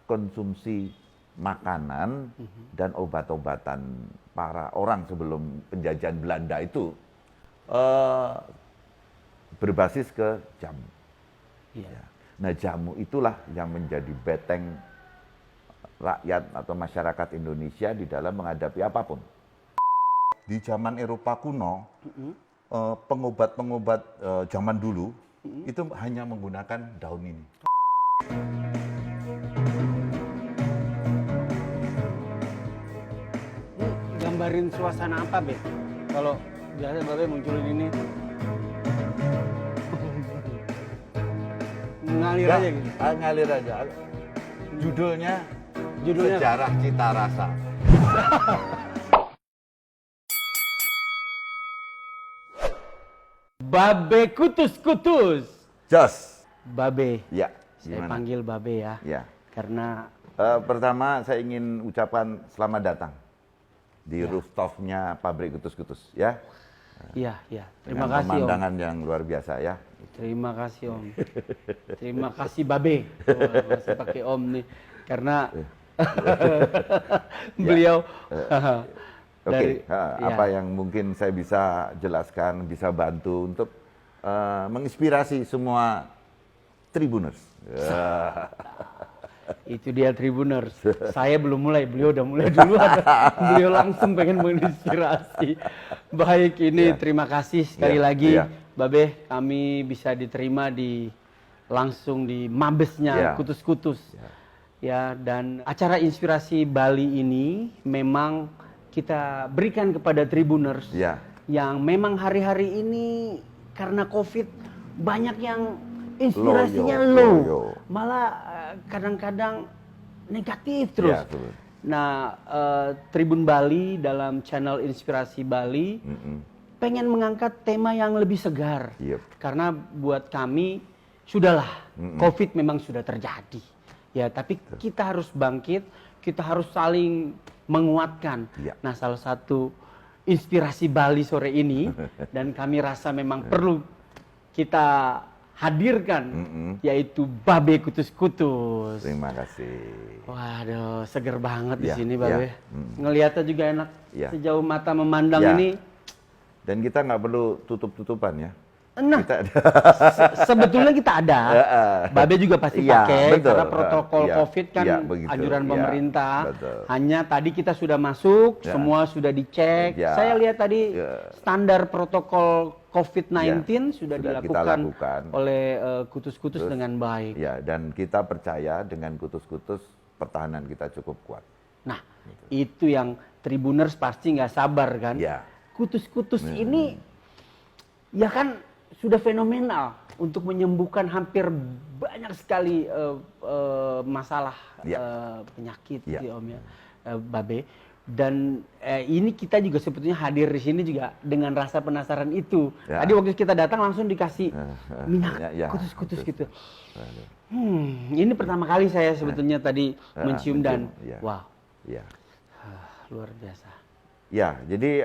konsumsi makanan dan obat-obatan para orang sebelum penjajahan Belanda itu berbasis ke jamu. Iya. Ya. Nah, jamu itulah yang menjadi beteng rakyat atau masyarakat Indonesia di dalam menghadapi apapun. Di zaman Eropa kuno, pengobat-pengobat zaman dulu itu hanya menggunakan daun ini. Gambarin suasana apa, Be? Kalau biasa Babe munculin ini ngalir aja gitu. Ngalir aja. Judulnya Judulnya Sejarah Cita Rasa. Babe Kutus-Kutus. Jos. Babe. Ya, Saya gimana? panggil Babe ya. Ya. Karena Pertama saya ingin ucapkan selamat datang di rooftopnya pabrik Kutus-Kutus ya. iya. Terima Dengan kasih Om. pemandangan yang luar biasa ya. Terima kasih Om. Terima kasih Babe. Masih pakai Om nih. Karena beliau Oke, ya. apa yang mungkin saya bisa jelaskan, bisa bantu untuk menginspirasi semua Tribuners. Itu dia Tribuners. Saya belum mulai, beliau udah mulai duluan. Beliau langsung pengen menginspirasi. Baik, ini terima kasih sekali lagi, Babe. Kami bisa diterima langsung di mabesnya Kutus-Kutus. Ya, dan acara inspirasi Bali ini memang kita berikan kepada Tribuners yang memang hari-hari ini karena COVID banyak yang inspirasinya low. Malah kadang-kadang negatif terus. Nah, Tribun Bali dalam channel Inspirasi Bali pengen mengangkat tema yang lebih segar. Karena buat kami sudahlah, COVID memang sudah terjadi. Ya, tapi kita harus bangkit, kita harus saling menguatkan. Nah, salah satu inspirasi Bali sore ini dan kami rasa memang perlu kita hadirkan, yaitu Babe Kutus-Kutus. Terima kasih. Waduh, seger banget di sini, Babe. Ngelihatnya juga enak. Sejauh mata memandang ini. Dan kita nggak perlu tutup-tutupan ya. Nah, sebetulnya kita ada. Babe juga pasti pakai karena protokol COVID kan anjuran pemerintah. Hanya tadi kita sudah masuk, semua sudah dicek. Saya lihat tadi standar protokol COVID-19 sudah dilakukan oleh Kutus-Kutus dengan baik. Ya, dan kita percaya dengan Kutus-Kutus pertahanan kita cukup kuat. Nah, itu yang Tribuners pasti nggak sabar kan. Kutus-Kutus ini ya kan sudah fenomenal untuk menyembuhkan hampir banyak sekali masalah penyakit ya Om ya, Babe. Dan ini kita juga sebetulnya hadir di sini juga dengan rasa penasaran itu. Tadi waktu kita datang langsung dikasih minyak Kutus-Kutus gitu. Ini pertama kali saya sebetulnya tadi mencium dan wow, luar biasa. Ya, jadi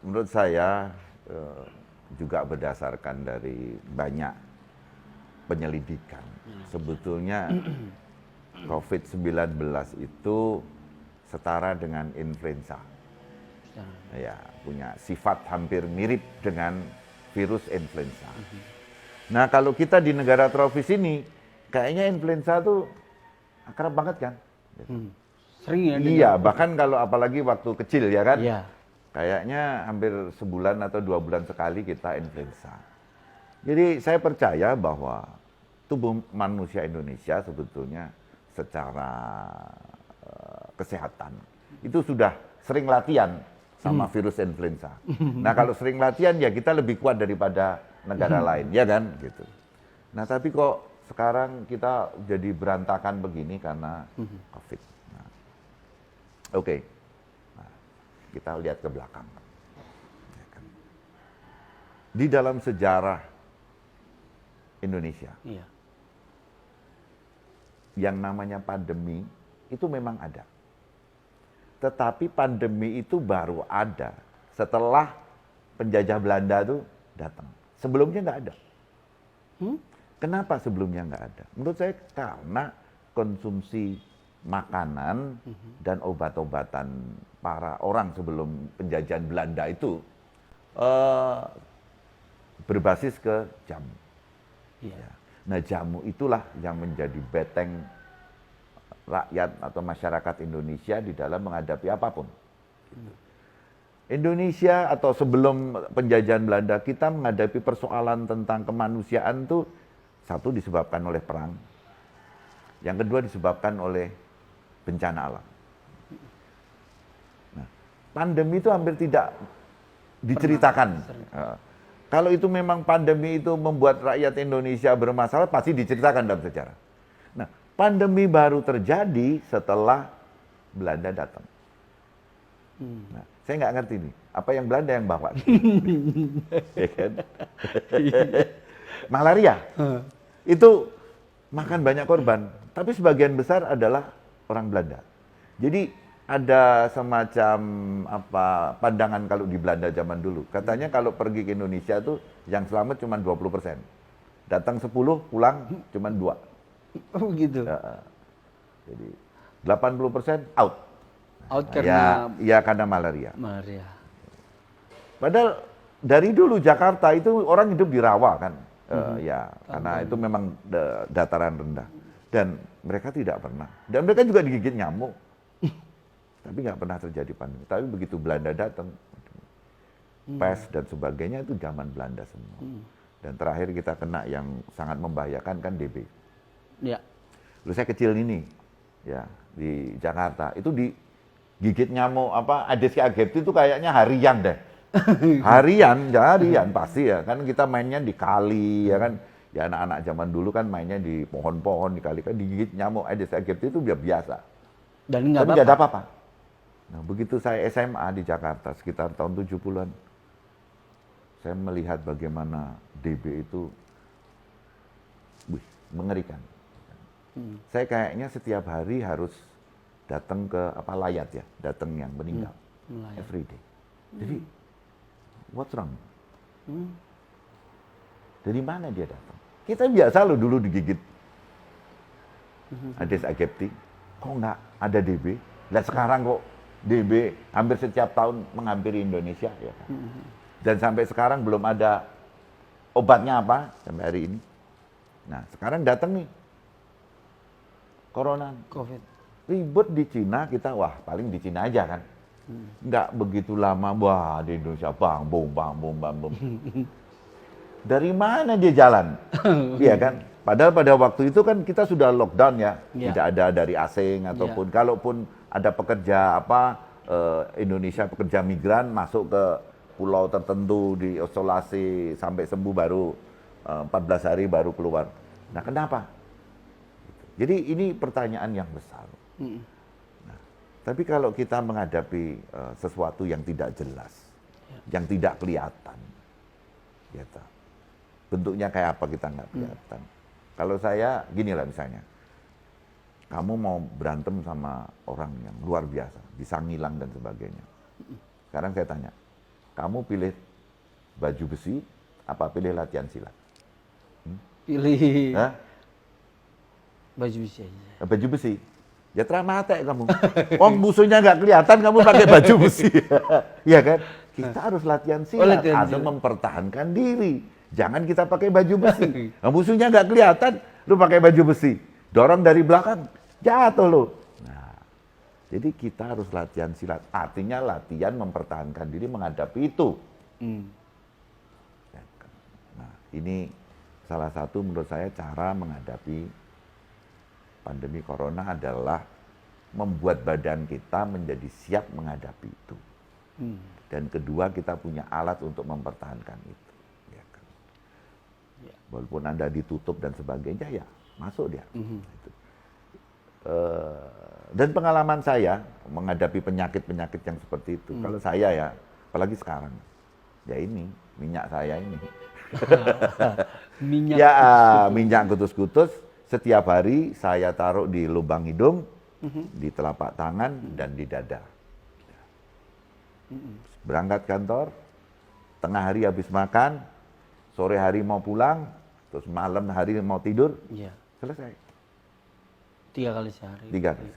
menurut saya juga berdasarkan dari banyak penyelidikan. Sebetulnya COVID-19 itu setara dengan influenza. Ya, punya sifat hampir mirip dengan virus influenza. Nah, kalau kita di negara tropis ini, kayaknya influenza tuh akrab banget kan? Sering ya? Iya, bahkan kalau apalagi waktu kecil ya kan? Iya. Kayaknya hampir sebulan atau 2 bulan sekali kita influenza. Jadi saya percaya bahwa tubuh manusia Indonesia sebetulnya secara kesehatan itu sudah sering latihan sama virus influenza. Nah, kalau sering latihan ya kita lebih kuat daripada negara lain, ya kan? Gitu. Nah, tapi kok sekarang kita jadi berantakan begini karena COVID. Nah, Oke. Kita lihat ke belakang. Di dalam sejarah Indonesia, yang namanya pandemi itu memang ada. Tetapi pandemi itu baru ada setelah penjajah Belanda itu datang. Sebelumnya nggak ada. Kenapa sebelumnya nggak ada? Menurut saya karena konsumsi makanan dan obat-obatan para orang sebelum penjajahan Belanda itu berbasis ke jamu. Iya. Ya. Nah, jamu itulah yang menjadi beteng rakyat atau masyarakat Indonesia di dalam menghadapi apapun. Indonesia atau sebelum penjajahan Belanda, kita menghadapi persoalan tentang kemanusiaan itu satu disebabkan oleh perang, yang kedua disebabkan oleh bencana alam. Nah, pandemi itu hampir tidak diceritakan. Kalau itu memang pandemi itu membuat rakyat Indonesia bermasalah, pasti diceritakan dalam sejarah. Nah, pandemi baru terjadi setelah Belanda datang. Nah, saya nggak ngerti nih, apa yang Belanda yang bawa? Ya kan? Malaria. Itu makan banyak korban, tapi sebagian besar adalah orang Belanda. Jadi ada semacam pandangan kalau di Belanda zaman dulu. Katanya kalau pergi ke Indonesia tuh yang selamat cuma 20%. Datang 10, pulang cuma 2. Oh gitu. Jadi 80% out. Out karena ya karena malaria. malaria. Padahal dari dulu Jakarta itu orang hidup di rawa kan. Ya, karena itu memang dataran rendah. Dan mereka tidak pernah. Dan mereka juga digigit nyamuk. Tapi nggak pernah terjadi pandemi. Tapi begitu Belanda datang, pes dan sebagainya itu zaman Belanda semua. Dan terakhir kita kena yang sangat membahayakan kan DB. Ya. Lalu saya kecil ini, ya di Jakarta itu digigit nyamuk Aedes aegypti itu kayaknya harian deh. Harian pasti ya. Kan kita mainnya di kali ya kan. Ya anak-anak zaman dulu kan mainnya di pohon-pohon, di kali kan digigit nyamuk Aedes aegypti itu biasa. Dan nggak ada apa-apa. Nah, begitu saya SMA di Jakarta sekitar tahun 70-an, saya melihat bagaimana DB itu mengerikan. Saya kayaknya setiap hari harus datang ke layat ya, datang yang meninggal. Every day. Jadi, what's wrong? Dari mana dia datang? Kita biasa loh dulu digigit Aedes aegypti. Kok nggak ada DB? Lihat sekarang kok DB hampir setiap tahun menghampiri Indonesia ya kan? Dan sampai sekarang belum ada obatnya sampai hari ini. Nah sekarang datang nih Corona, COVID. Ribut di Cina, kita paling di Cina aja kan. Nggak begitu lama, di Indonesia bang bom. Dari mana dia jalan? Iya kan? Padahal pada waktu itu kan kita sudah lockdown ya. Tidak ada dari asing ataupun kalaupun ada pekerja Indonesia pekerja migran masuk ke pulau tertentu di isolasi sampai sembuh baru 14 hari baru keluar. Nah, kenapa? Jadi ini pertanyaan yang besar. Nah, tapi kalau kita menghadapi sesuatu yang tidak jelas, yang tidak kelihatan, gitu. Bentuknya kayak apa kita nggak kelihatan. Kalau saya gini lah misalnya, kamu mau berantem sama orang yang luar biasa, bisa ngilang dan sebagainya. Sekarang saya tanya, kamu pilih baju besi, apa pilih latihan silat? Pilih baju besi aja. Baju besi. Ya teramate kamu. Musuhnya nggak kelihatan, kamu pakai baju besi. Iya kan? Kita harus latihan silat atau mempertahankan diri. Jangan kita pakai baju besi. Musuhnya nggak kelihatan, lu pakai baju besi. Dorong dari belakang, jatuh lu. Nah, jadi kita harus latihan silat. Artinya latihan mempertahankan diri menghadapi itu. Nah, ini salah satu menurut saya cara menghadapi pandemi corona adalah membuat badan kita menjadi siap menghadapi itu. Dan kedua, kita punya alat untuk mempertahankan itu. Ya kan? Walaupun Anda ditutup dan sebagainya, ya masuk dia. Dan pengalaman saya menghadapi penyakit-penyakit yang seperti itu, kalau saya ya, apalagi sekarang, ya ini, minyak saya ini. Minyak kutus-kutus, setiap hari saya taruh di lubang hidung, di telapak tangan, dan di dada. Berangkat kantor, tengah hari habis makan, sore hari mau pulang, terus malam hari mau tidur, selesai. 3 kali sehari. 3 kali.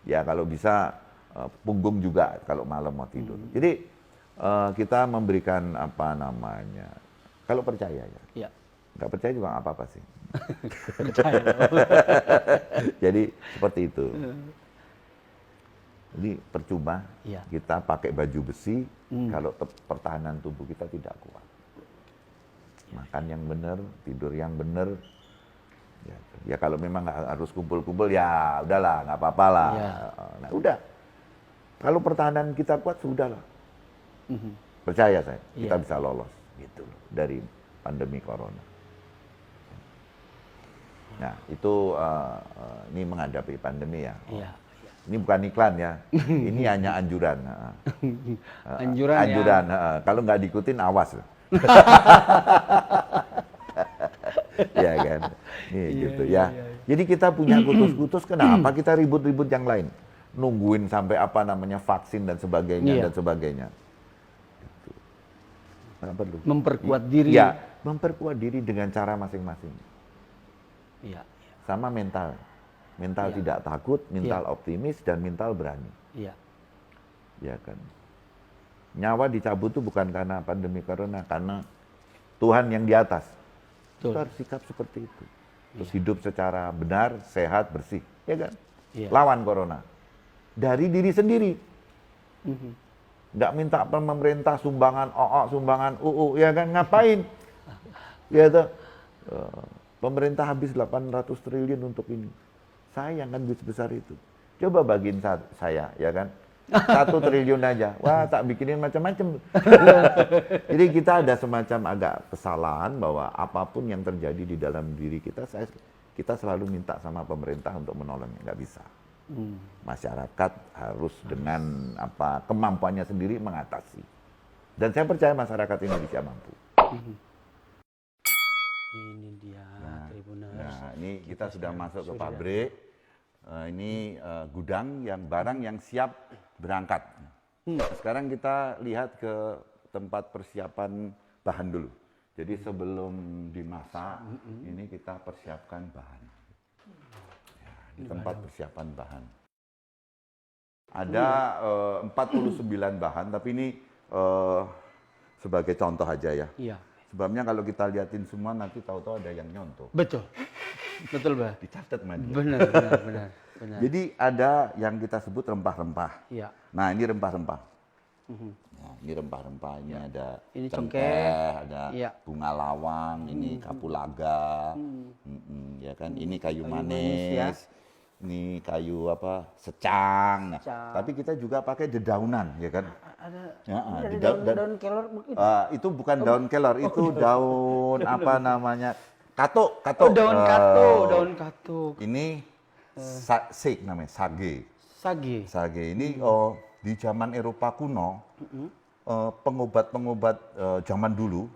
Ya kalau bisa punggung juga kalau malam mau tidur. Jadi kita memberikan apa namanya, kalau percaya ya. Iya. Nggak percaya juga nggak apa-apa sih. Percaya. Jadi seperti itu. Jadi percuma Iya. kita pakai baju besi kalau pertahanan tubuh kita tidak kuat. Makan yang benar, tidur yang benar. Ya kalau memang nggak harus kumpul-kumpul ya udahlah, nggak apa-apa lah. Iya. Nah udah. Kalau pertahanan kita kuat sudahlah. Percaya saya, kita Iya. bisa lolos gitu loh, dari pandemi corona. Nah itu ini menghadapi pandemi ya. Iya. Ini bukan iklan ya, ini hanya anjuran. Anjuran ya. Anjuran. Kalau nggak diikutin awas. Ya kan, nih gitu ya. Jadi kita punya kutus-kutus, kenapa kita ribut-ribut yang lain? Nungguin sampai apa namanya vaksin dan sebagainya dan sebagainya. Gitu. Nggak perlu. Memperkuat diri. Ya, memperkuat diri dengan cara masing-masing. Iya. Sama mental. Mental tidak takut, mental optimis, dan mental berani. Iya. Ya kan. Nyawa dicabut itu bukan karena pandemi corona, karena Tuhan yang di atas. Betul. Kita harus sikap seperti itu. Terus hidup secara benar, sehat, bersih. Ya kan? Iya. Lawan corona. Dari diri sendiri. Nggak minta pemerintah sumbangan OO, sumbangan UU. Ya kan? Ngapain? Ya tuh. Pemerintah habis 800 triliun untuk ini. Sayang kan duit sebesar itu. Coba bagiin saya, ya kan? 1 triliun aja. Wah, tak bikinin macam-macam. Jadi kita ada semacam agak kesalahan bahwa apapun yang terjadi di dalam diri kita, kita selalu minta sama pemerintah untuk menolongnya. Nggak bisa. Masyarakat harus dengan kemampuannya sendiri mengatasi. Dan saya percaya masyarakat Indonesia mampu. Ini dia Tribuners. Nah, ini kita sudah masuk ke pabrik. Ini gudang yang barang yang siap berangkat. Sekarang kita lihat ke tempat persiapan bahan dulu. Jadi sebelum dimasak, ini kita persiapkan bahan. Ya, di tempat persiapan bahan. Ada 49 bahan, tapi ini sebagai contoh aja ya. Iya. Sebabnya kalau kita liatin semua nanti tahu-tahu ada yang nyontoh. Betul. Betul, Bah. Dicatat sama dia. Benar. Jadi ada yang kita sebut rempah-rempah. Iya. Nah ini rempah-rempah. Nah, ini rempah-rempah. Ini ada Ini cengkeh, ada Iya. bunga lawang, ini kapulaga, ya kan. Ini kayu manis, ya. ini kayu secang. Nah, Secang. tapi kita juga pakai dedaunan, ya kan. Ada Ya, dari dan- daun kelor mungkin. itu bukan daun kelor, itu daun apa namanya? Katuk. Oh, daun katuk. Ini sage namanya, sage. Sage. Ini di zaman Eropa kuno, pengobat-pengobat zaman dulu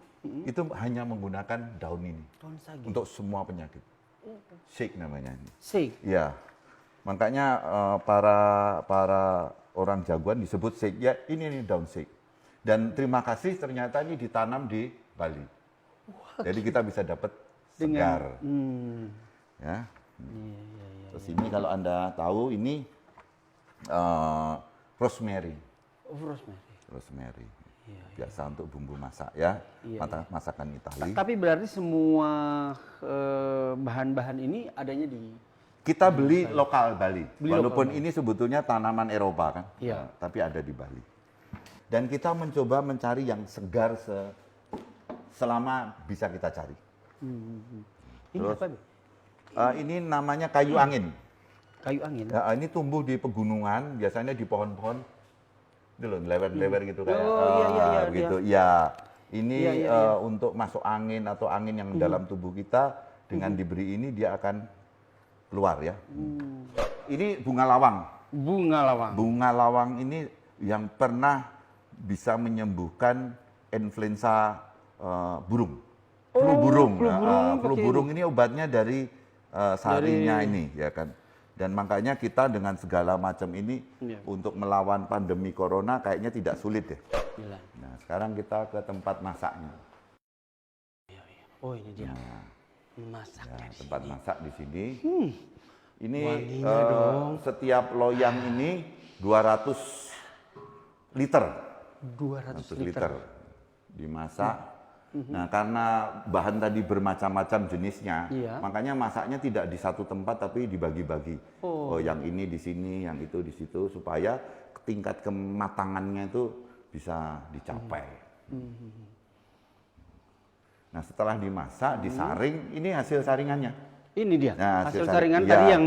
itu hanya menggunakan daun ini Daun sage. untuk semua penyakit. Sage namanya ini. Sage. Ya, makanya para orang jagoan disebut sage. Ya, ini daun sage. Dan terima kasih ternyata ini ditanam di Bali. Jadi kita bisa dapat segar. Ya. Terus ini kalau Anda tahu ini rosemary. Oh, rosemary. Rosemary. Biasa untuk bumbu masak ya. Masakan Itali. Tapi berarti semua bahan-bahan ini adanya di Kita beli lokal Bali. Beli Walaupun ini sebetulnya tanaman Eropa kan. Iya. Tapi ada di Bali. Dan kita mencoba mencari yang segar selama bisa kita cari. Ini Terus, apa, Be? ini namanya kayu angin. Kayu angin. Ya, ini tumbuh di pegunungan, biasanya di pohon-pohon, itu loh, lewer-lewer gitu kayak, iya, begitu. Ya, ini Iya. untuk masuk angin atau angin yang dalam tubuh kita, dengan diberi ini dia akan keluar ya. Ini bunga lawang. Bunga lawang. Bunga lawang ini yang pernah bisa menyembuhkan influenza burung. Flu burung. Flu burung ini obatnya dari sarinya ini, ya kan. Dan makanya kita dengan segala macam ini untuk melawan pandemi corona kayaknya tidak sulit ya. Gila. Nah, sekarang kita ke tempat masaknya. Oh, ini dia. Nah, Masaknya ya, di tempat sini. masak di sini. Ini Wanginya dong. setiap loyang ini 200 liter. 200 liter. Dimasak. Nah, karena bahan tadi bermacam-macam jenisnya, Iya. makanya masaknya tidak di satu tempat tapi dibagi-bagi. Oh, yang ini di sini, yang itu di situ, supaya tingkat kematangannya itu bisa dicapai. Nah, setelah dimasak, disaring, ini hasil saringannya. Ini dia Nah, hasil saringan ya, tadi yang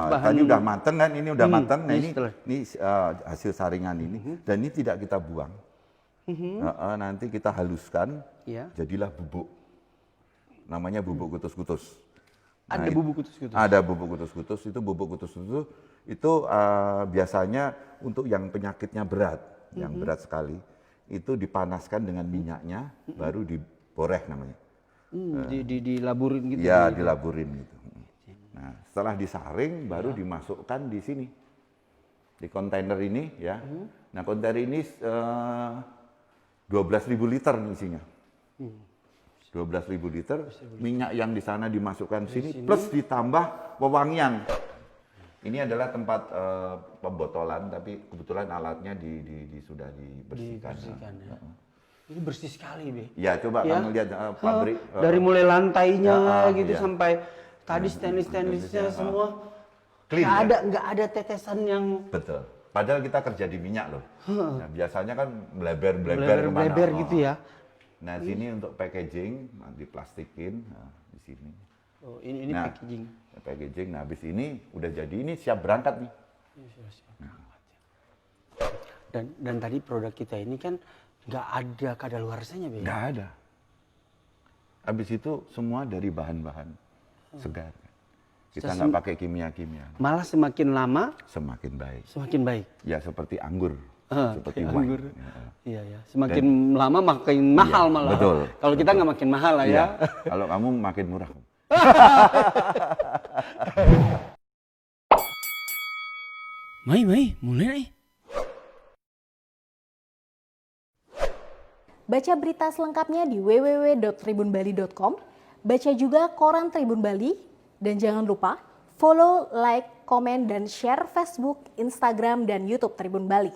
bahan- tadi udah mateng kan, ini udah mateng. Nah, ini setelah. ini hasil saringan ini, dan ini tidak kita buang. Nanti kita haluskan, Iya. jadilah bubuk. Namanya bubuk kutus-kutus. Ada Nah, bubuk kutus-kutus. Ada bubuk kutus-kutus. Itu bubuk kutus-kutus itu biasanya untuk yang penyakitnya berat, yang berat sekali, itu dipanaskan dengan minyaknya, baru diboreh namanya. Dilaburin gitu. Ya, dilaburin gitu. Nah, setelah disaring, baru dimasukkan di sini, di kontainer ini, ya. Nah, kontainer ini 12.000 liter isinya. 12.000 liter, minyak yang di sana dimasukkan sini, plus ditambah wewangian. Ini adalah tempat pembotolan, tapi kebetulan alatnya sudah dibersihkan. Ya. Ini bersih sekali, Be. Ya, coba Ya. kamu lihat pabrik. Dari mulai lantainya gitu iya. sampai tadi stainless semua. Clean, Nggak ada tetesan yang Betul. Padahal kita kerja di minyak loh. Nah, biasanya kan bleber kemana. bleber gitu ya. Nah, sini untuk packaging, diplastikin, nah, di sini. Oh, ini Nah, packaging. Packaging, nah habis ini udah jadi, ini siap berangkat nih. Dan tadi produk kita ini kan nggak ada kadaluarsanya, Be. Nggak ada. Habis itu semua dari bahan-bahan segar. Kita nggak pakai kimia-kimia. Malah semakin lama Semakin baik. semakin baik. Ya seperti anggur, seperti kayak wine. anggur. Ya. Iya ya. Semakin lama makin mahal malah. betul, Kalau kita nggak makin mahal lah ya. Iya. Kalau kamu makin murah. Mai, mulai. Baca berita selengkapnya di www.tribunbali.com. Baca juga koran Tribun Bali. Dan jangan lupa follow, like, komen, dan share Facebook, Instagram, dan YouTube Tribun Bali.